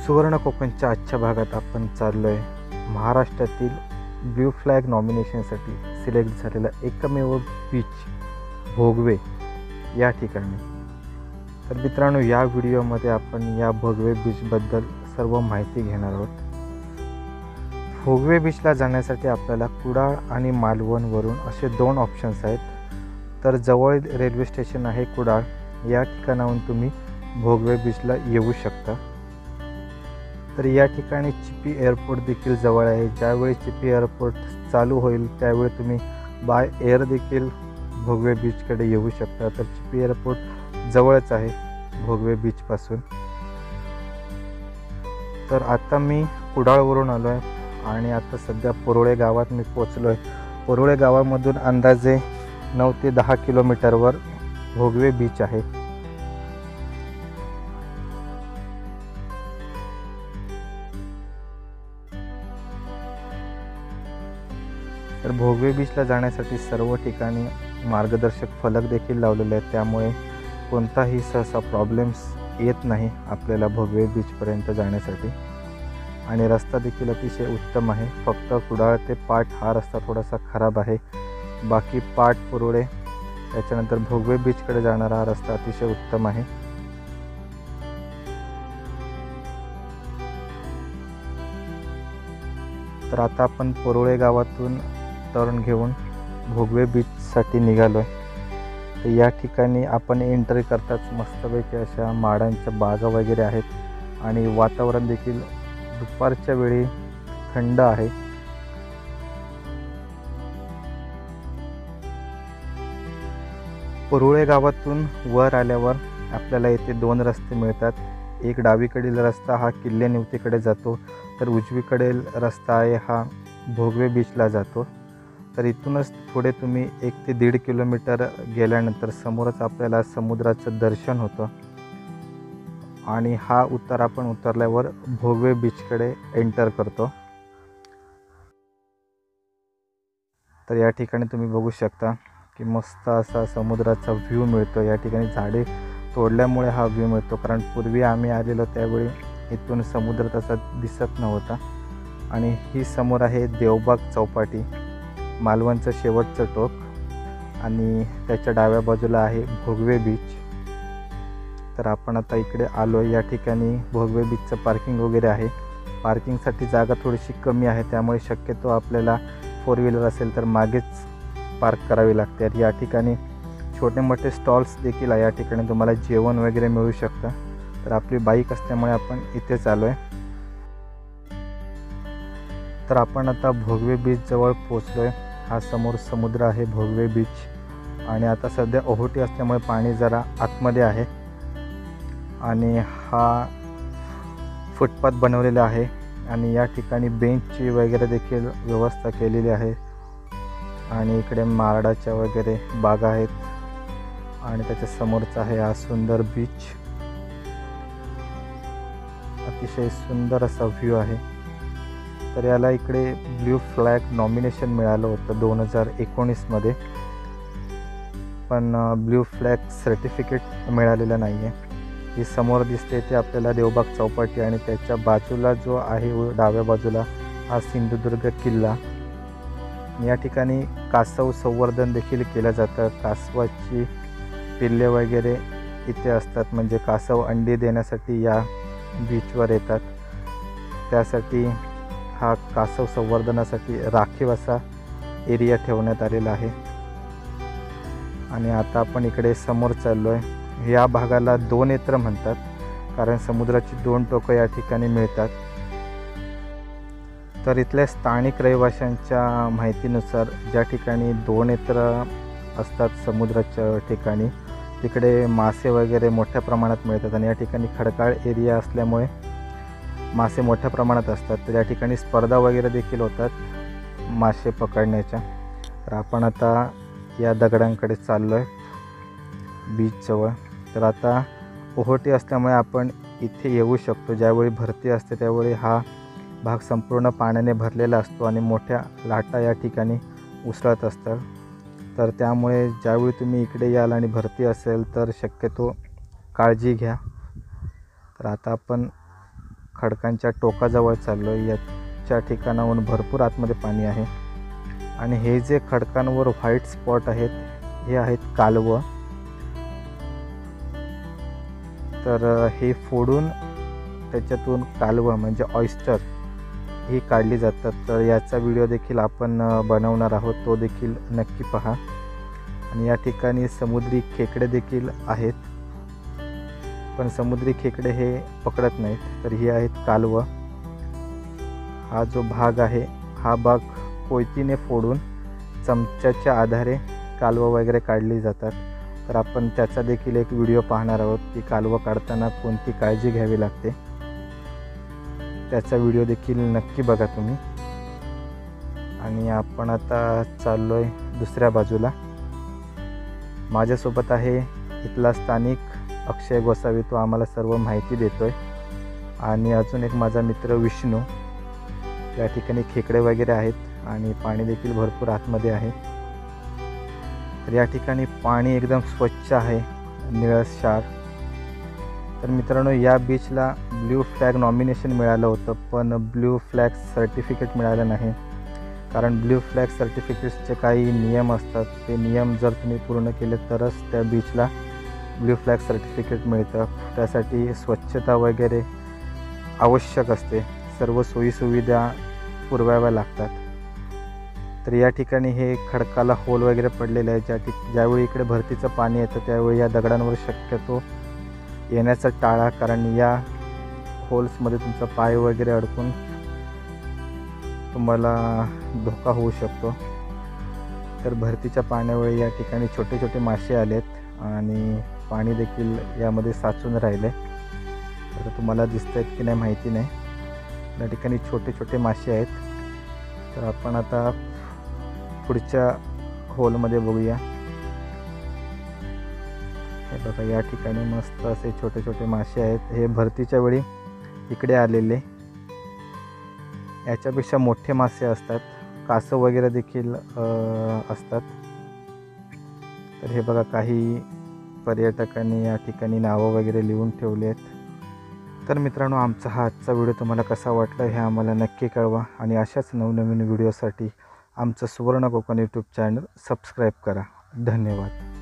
सुवर्ण कोकणच्या आजच्या भागात आपण चाललो आहे महाराष्ट्रातील ब्ल्यू फ्लॅग नॉमिनेशनसाठी सिलेक्ट झालेला एकमेव बीच भोगवे या ठिकाणी. तर मित्रांनो, या व्हिडिओमध्ये आपण या भोगवे बीचबद्दल सर्व माहिती घेणार आहोत. भोगवे बीचला जाण्यासाठी आपल्याला कुडाळ आणि मालवणवरून असे दोन ऑप्शन्स आहेत. तर जवळ रेल्वे स्टेशन आहे कुडाळ, या ठिकाणाहून तुम्ही भोगवे बीचला येऊ शकता. तर या ठिकाणी चिपी एअरपोर्ट देखील जवळ आहे. ज्यावेळी चिपी एअरपोर्ट चालू होईल त्यावेळी तुम्ही बाय एअर देखील भोगवे बीचकडे येऊ शकता. तर चिपी एअरपोर्ट जवळच आहे भोगवे बीचपासून. तर आता मी कुडाळवरून आलो आहे आणि आता सध्या परोळे गावात मी पोचलो आहे. परोळे गावामधून अंदाजे 9 ते 10 किलोमीटरवर भोगवे बीच आहे. तर भोगवे बीचला जाण्यासाठी सर्व ठिकाणी मार्गदर्शक फलक देखील लावलेले आहेत, त्यामुळे कोणताही सहसा प्रॉब्लेम्स येत नाही आपल्याला भोगवे बीचपर्यंत जाण्यासाठी. आणि रस्ता देखील अतिशय उत्तम आहे. फक्त कुडाळ ते पाट हा रस्ता थोडासा खराब आहे. बाकी पाट परोळे त्याच्यानंतर भोगवे बीचकडे जाणारा हा रस्ता अतिशय उत्तम आहे. तर आता आपण परोळे गावातून टर्न घेऊन भोगवे बीचसाठी निघालो आहे. तर या ठिकाणी आपण एंट्री करताच मस्तपैकी अशा माडांच्या बागा वगैरे आहेत आणि वातावरण देखील दुपारच्या वेळी थंड आहे. परोळे गावातून वर आल्यावर आपल्याला येथे 2 रस्ते मिळतात. एक डावीकडील रस्ता हा किल्ले निवतीकडे जातो, तर उजवीकडील रस्ता आहे हा भोगवे बीचला जातो. तर इथूनच पुढे तुम्ही 1 ते 1.5 किलोमीटर गेल्यानंतर समोरच आपल्याला समुद्राचं दर्शन होतं आणि हा उतार आपण उतरल्यावर भोगवे बीचकडे एंटर करतो. तर या ठिकाणी तुम्ही बघू शकता की मस्त असा समुद्राचा व्ह्यू मिळतो. या ठिकाणी झाडे तोडल्यामुळे हा व्ह्यू मिळतो, कारण पूर्वी आम्ही आलेलो त्यावेळी इथून समुद्र तसा दिसत नव्हता. आणि ही समोर आहे देवबाग चौपाटी, मालवणचं शेवटचं टोक, आणि त्याच्या डाव्या बाजूला आहे भोगवे बीच. तर आपण आता इकडे आलो. या ठिकाणी भोगवे बीचचं पार्किंग वगैरे आहे. पार्किंगसाठी जागा थोडीशी कमी आहे, त्यामुळे शक्यतो आपल्याला 4 व्हीलर असेल तर मागेच पार्क करावी लागते. या ठिकाणी छोटे मोठे स्टॉल्स देखील आहे. या ठिकाणी तुम्हाला जेवण वगैरे मिळू शकतं. तर आपली बाईक असल्यामुळे आपण इथेच आलो आहे. तर आपण आता भोगवे बीचजवळ पोचलो आहे. हा समोर समुद्र आहे भोगवे बीच, आणि आता सध्या ओहोटी असल्यामुळे पाणी जरा आतमध्ये आहे. आणि हा फुटपाथ बनवलेला आहे आणि या ठिकाणी बेंचची वगैरे देखील व्यवस्था केलेली आहे. आणि इकडे माडाच्या वगैरे बागा आहेत आणि त्याच्या समोरचा आहे हा सुंदर बीच. अतिशय सुंदर असा व्ह्यू आहे. तर याला इकडे ब्ल्यू फ्लॅग नॉमिनेशन मिळालं होतं 2019 मध्ये, पण ब्ल्यू फ्लॅग सर्टिफिकेट मिळालेलं नाही आहे. ही समोर दिसते ते आपल्याला देवबाग चौपाटी, आणि त्याच्या बाजूला जो आहे डाव्या बाजूला हा सिंधुदुर्ग किल्ला. या ठिकाणी कासव संवर्धन देखील केलं जातं. कासवाची पिल्ले वगैरे इथे असतात, म्हणजे कासव अंडी देण्यासाठी या बीचवर येतात. त्यासाठी हा कासव संवर्धनासाठी राखीव असा एरिया ठेवण्यात आलेला आहे. आणि आता आपण इकडे समोर चाललो आहे. या भागाला 2 नेत्र म्हणतात, कारण समुद्राची 2 टोकं या ठिकाणी मिळतात. तर इथल्या स्थानिक रहिवाशांच्या माहितीनुसार ज्या ठिकाणी 2 नेत्र असतात समुद्राच्या ठिकाणी, तिकडे मासे वगैरे मोठ्या प्रमाणात मिळतात. आणि या ठिकाणी खडकाळ एरिया असल्यामुळे मासे मोठ्या प्रमाणात असतात. तर या ठिकाणी स्पर्धा वगैरे देखील होतात मासे पकडण्याच्या. तर आपण आता या दगडांकडे चाललो आहे बीचजवळ. तर आता ओहोटी असल्यामुळे आपण इथे येऊ शकतो. ज्यावेळी भरती असते त्यावेळी हा भाग संपूर्ण पाण्याने भरलेला असतो आणि मोठ्या लाटा या ठिकाणी उसळत असतात. तर त्यामुळे ज्यावेळी तुम्ही इकडे याल आणि भरती असेल तर शक्यतो काळजी घ्या. तर आता आपण खडकांच्या टोकाजवळ चाललो आहे. याच्या ठिकाणाहून भरपूर आतमध्ये पाणी आहे आणि हे जे खडकांवर व्हाईट स्पॉट आहेत हे आहेत कालवं. तर हे फोडून त्याच्यातून कालवं म्हणजे ऑयस्टर ही काढली जातात. तर याचा व्हिडिओ देखील आपण बनवणार आहोत, तो देखील नक्की पहा. आणि या ठिकाणी समुद्री खेकडे देखील आहेत, पण समुद्री खेकडे हे पकडत नाहीत. तर ही आहेत कालवं. हा जो भाग आहे हा भाग कोयतीने फोडून चमच्याच्या आधारे कालवं वगैरे काढली जातात. तर आपण त्याचा देखील एक व्हिडिओ पाहणार आहोत की कालवं काढताना कोणती काळजी घ्यावी लागते. त्याचा व्हिडिओ देखील नक्की बघा तुम्ही. आणि आपण आता चाललो आहे दुसऱ्या बाजूला. माझ्यासोबत आहे इथला स्थानिक अक्षय गोसावी, तो आम्हाला सर्व माहिती देतो आहे. आणि अजून एक माझा मित्र विष्णू. या ठिकाणी खेकडे वगैरे आहेत आणि पाणी देखील भरपूर आतमध्ये आहे. तर या ठिकाणी पाणी एकदम स्वच्छ आहे, निळशार. तर मित्रांनो, या बीचला ब्ल्यू फ्लॅग नॉमिनेशन मिळालं होतं, पण ब्ल्यू फ्लॅग सर्टिफिकेट मिळालं नाही. कारण ब्ल्यू फ्लॅग सर्टिफिकेट्सचे काही नियम असतात. ते नियम जर तुम्ही पूर्ण केले तरच त्या बीचला ब्ल्यू फ्लॅग सर्टिफिकेट मिळतं. त्यासाठी स्वच्छता वगैरे आवश्यक असते, सर्व सोयीसुविधा पुरवाव्या लागतात. तर या ठिकाणी हे खडकाला होल वगैरे पडलेले आहे. ज्यावेळी इकडे भरतीचं पाणी येतं त्यावेळी या दगडांवर शक्यतो येण्याचा टाळा, कारण या होल्समध्ये तुमचा पाय वगैरे अडकून तुम्हाला धोका होऊ शकतो. तर भरतीच्या पाण्यावेळी या ठिकाणी छोटे छोटे मासे आलेत आणि पाणी देखील यामध्ये साचून राहिले. तर तुम्हाला दिसत आहेत की नाही माहिती नाही. या ठिकाणी छोटे छोटे मासे आहेत. तर आपण आता पुढच्या होलमध्ये बघूया. हे बघा, या ठिकाणी मस्त असे छोटे छोटे मासे आहेत. हे भरतीच्या वेळी इकडे आलेले. याच्यापेक्षा मोठे मासे असतात, कासव वगैरे देखील असतात. तर हे बघा, काही पर्यटकांनी या ठिकाणी नावं वगैरे लिहून ठेवले आहेत. तर मित्रांनो, आमचा हा आजचा व्हिडिओ तुम्हाला कसा वाटला हे आम्हाला नक्की कळवा. आणि अशाच नवनवीन व्हिडिओसाठी आमचं सुवर्ण कोकण यूट्यूब चॅनल सबस्क्राईब करा. धन्यवाद.